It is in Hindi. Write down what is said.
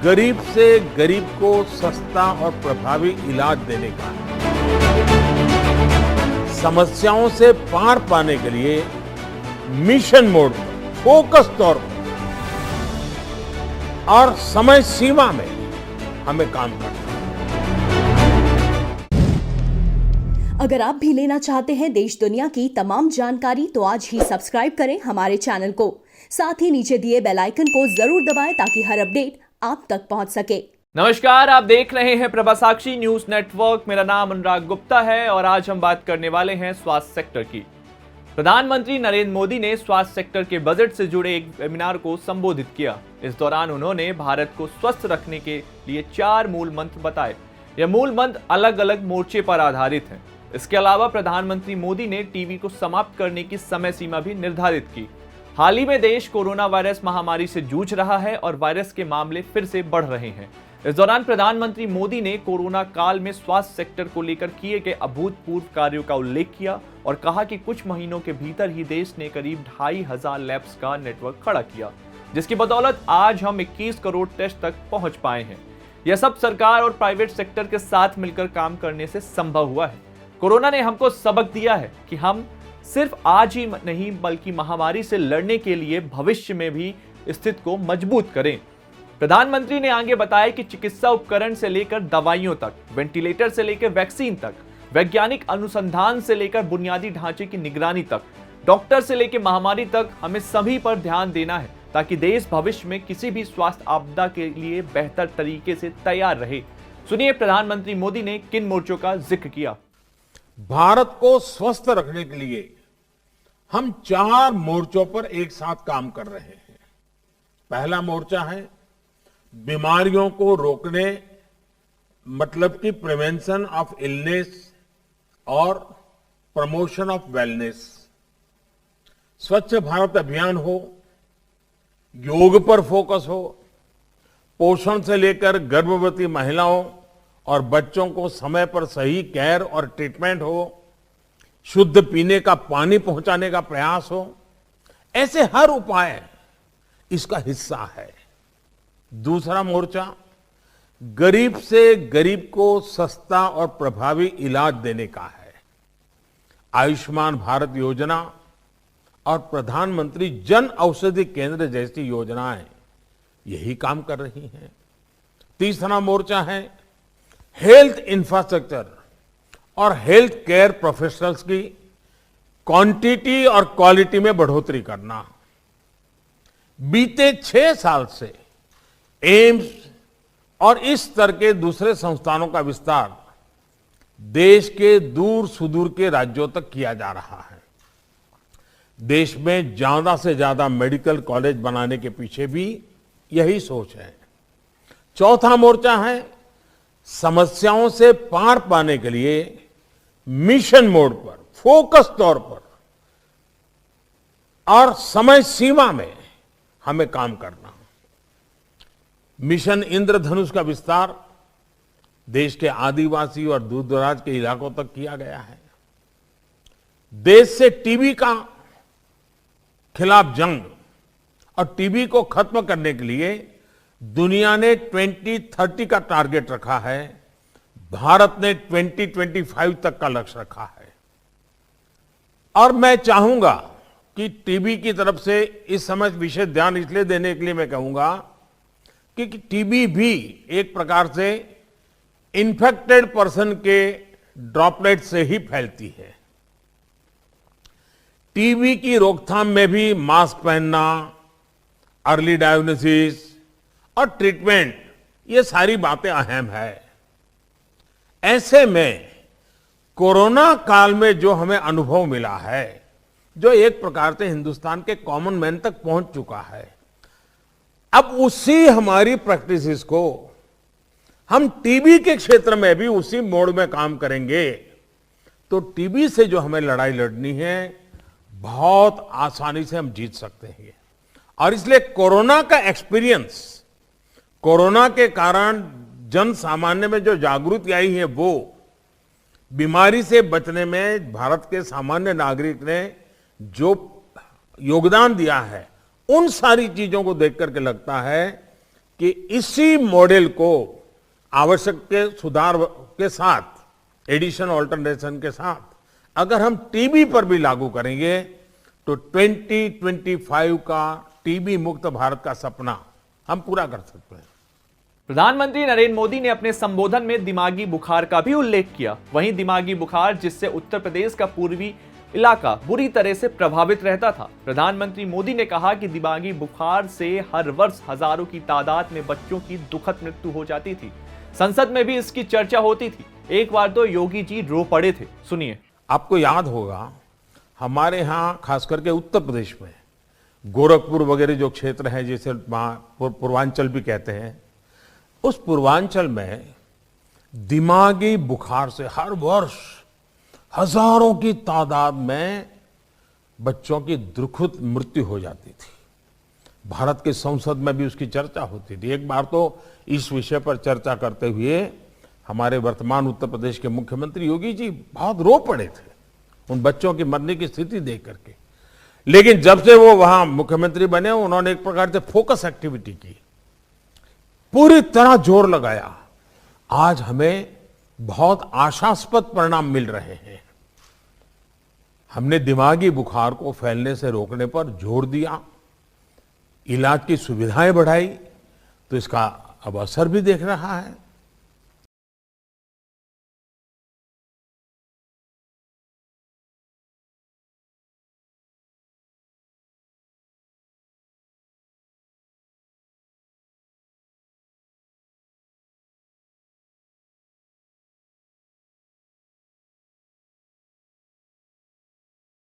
गरीब से गरीब को सस्ता और प्रभावी इलाज देने का है। समस्याओं से पार पाने के लिए मिशन मोड पर, फोकस तौर पर और समय सीमा में हमें काम करना है। अगर आप भी लेना चाहते हैं देश दुनिया की तमाम जानकारी तो आज ही सब्सक्राइब करें हमारे चैनल को। साथ ही नीचे दिए बेल आइकन को जरूर दबाएं ताकि हर अपडेट आप तक पहुंच सके। नमस्कार, आप देख रहे हैं प्रभासाक्षी न्यूज नेटवर्क। मेरा नाम अनुराग गुप्ता है और आज हम बात करने वाले हैं स्वास्थ्य सेक्टर की। प्रधानमंत्री नरेंद्र मोदी ने स्वास्थ्य सेक्टर के बजट से जुड़े एक वेबिनार को संबोधित किया। इस दौरान उन्होंने भारत को स्वस्थ रखने के लिए 4 मूल मंत्र बताए। यह मूल मंत्र अलग अलग मोर्चे पर आधारित हैं। इसके अलावा प्रधानमंत्री मोदी ने टीबी को समाप्त करने की समय सीमा भी निर्धारित की। हाल ही में देश कोरोना वायरस महामारी से जूझ रहा है और वायरस के मामले फिर से बढ़ रहे हैं। इस दौरान प्रधानमंत्री मोदी ने कोरोना काल में स्वास्थ्य सेक्टर को लेकर किए गए अभूतपूर्व कार्यों का उल्लेख किया और कहा कि कुछ महीनों के भीतर ही देश ने करीब 2500 लैब्स का नेटवर्क खड़ा किया, जिसकी बदौलत आज हम 21 करोड़ टेस्ट तक पहुंच पाए हैं। यह सब सरकार और प्राइवेट सेक्टर के साथ मिलकर काम करने से संभव हुआ है। कोरोना ने हमको सबक दिया है कि हम सिर्फ आज ही नहीं बल्कि महामारी से लड़ने के लिए भविष्य में भी स्थिति को मजबूत करें। प्रधानमंत्री ने आगे बताया कि चिकित्सा उपकरण से लेकर दवाइयों तक, वेंटिलेटर से लेकर वैक्सीन तक, वैज्ञानिक अनुसंधान से लेकर बुनियादी ढांचे की निगरानी तक, डॉक्टर से लेकर महामारी तक, हमें सभी पर ध्यान देना है ताकि देश भविष्य में किसी भी स्वास्थ्य आपदा के लिए बेहतर तरीके से तैयार रहे। सुनिए प्रधानमंत्री मोदी ने किन मोर्चों का जिक्र किया। भारत को स्वस्थ रखने के लिए हम 4 मोर्चों पर एक साथ काम कर रहे हैं। पहला मोर्चा है बीमारियों को रोकने, मतलब कि प्रिवेंशन ऑफ इलनेस और प्रमोशन ऑफ वेलनेस। स्वच्छ भारत अभियान हो, योग पर फोकस हो, पोषण से लेकर गर्भवती महिलाओं और बच्चों को समय पर सही केयर और ट्रीटमेंट हो, शुद्ध पीने का पानी पहुंचाने का प्रयास हो, ऐसे हर उपाय इसका हिस्सा है। दूसरा मोर्चा गरीब से गरीब को सस्ता और प्रभावी इलाज देने का है। आयुष्मान भारत योजना और प्रधानमंत्री जन औषधि केंद्र जैसी योजनाएं यही काम कर रही हैं। तीसरा मोर्चा है हेल्थ इंफ्रास्ट्रक्चर और हेल्थ केयर प्रोफेशनल्स की क्वांटिटी और क्वालिटी में बढ़ोतरी करना। बीते 6 साल से एम्स और इस स्तर के दूसरे संस्थानों का विस्तार देश के दूर सुदूर के राज्यों तक किया जा रहा है। देश में ज्यादा से ज्यादा मेडिकल कॉलेज बनाने के पीछे भी यही सोच है। चौथा मोर्चा है समस्याओं से पार पाने के लिए मिशन मोड पर, फोकस तौर पर और समय सीमा में हमें काम करना। मिशन इंद्रधनुष का विस्तार देश के आदिवासी और दूर दराज के इलाकों तक किया गया है। देश से टीबी का खिलाफ जंग और टीबी को खत्म करने के लिए दुनिया ने 2030 का टारगेट रखा है। भारत ने 2025 तक का लक्ष्य रखा है। और मैं चाहूंगा कि टीबी की तरफ से इस समय विशेष ध्यान इसलिए देने के लिए मैं कहूंगा कि टीबी भी एक प्रकार से इन्फेक्टेड पर्सन के ड्रॉपलेट से ही फैलती है। टीबी की रोकथाम में भी मास्क पहनना, अर्ली डायग्नोसिस और ट्रीटमेंट, ये सारी बातें अहम है। ऐसे में कोरोना काल में जो हमें अनुभव मिला है, जो एक प्रकार से हिंदुस्तान के कॉमन मैन तक पहुंच चुका है, अब उसी हमारी प्रैक्टिसेस को हम टीबी के क्षेत्र में भी उसी मोड में काम करेंगे तो टीबी से जो हमें लड़ाई लड़नी है बहुत आसानी से हम जीत सकते हैं। और इसलिए कोरोना का एक्सपीरियंस, कोरोना के कारण जन सामान्य में जो जागृति आई है, वो बीमारी से बचने में भारत के सामान्य नागरिक ने जो योगदान दिया है, उन सारी चीजों को देख करके लगता है कि इसी मॉडल को आवश्यक के सुधार के साथ, एडिशन ऑल्टरनेशन के साथ अगर हम टीबी पर भी लागू करेंगे तो 2025 का टीबी मुक्त भारत का सपना हम पूरा कर सकते हैं। प्रधानमंत्री नरेंद्र मोदी ने अपने संबोधन में दिमागी बुखार का भी उल्लेख किया। वहीं दिमागी बुखार जिससे उत्तर प्रदेश का पूर्वी इलाका बुरी तरह से प्रभावित रहता था। प्रधानमंत्री मोदी ने कहा कि दिमागी बुखार से हर वर्ष हजारों की तादाद में बच्चों की दुखद मृत्यु हो जाती थी। संसद में भी इसकी चर्चा होती थी। एक बार तो योगी जी रो पड़े थे, सुनिए। आपको याद होगा हमारे यहाँ खास करके उत्तर प्रदेश में गोरखपुर वगैरह जो क्षेत्र है, जिसे पूर्वांचल भी कहते हैं, उस पूर्वांचल में दिमागी बुखार से हर वर्ष हजारों की तादाद में बच्चों की दुखद मृत्यु हो जाती थी। भारत के संसद में भी उसकी चर्चा होती थी। एक बार तो इस विषय पर चर्चा करते हुए हमारे वर्तमान उत्तर प्रदेश के मुख्यमंत्री योगी जी बहुत रो पड़े थे उन बच्चों की मरने की स्थिति देख करके। लेकिन जब से वो वहां मुख्यमंत्री बने, उन्होंने एक प्रकार से फोकस एक्टिविटी की, पूरी तरह जोर लगाया। आज हमें बहुत आशास्पद परिणाम मिल रहे हैं। हमने दिमागी बुखार को फैलने से रोकने पर जोर दिया, इलाज की सुविधाएं बढ़ाई, तो इसका अब असर भी देख रहा है।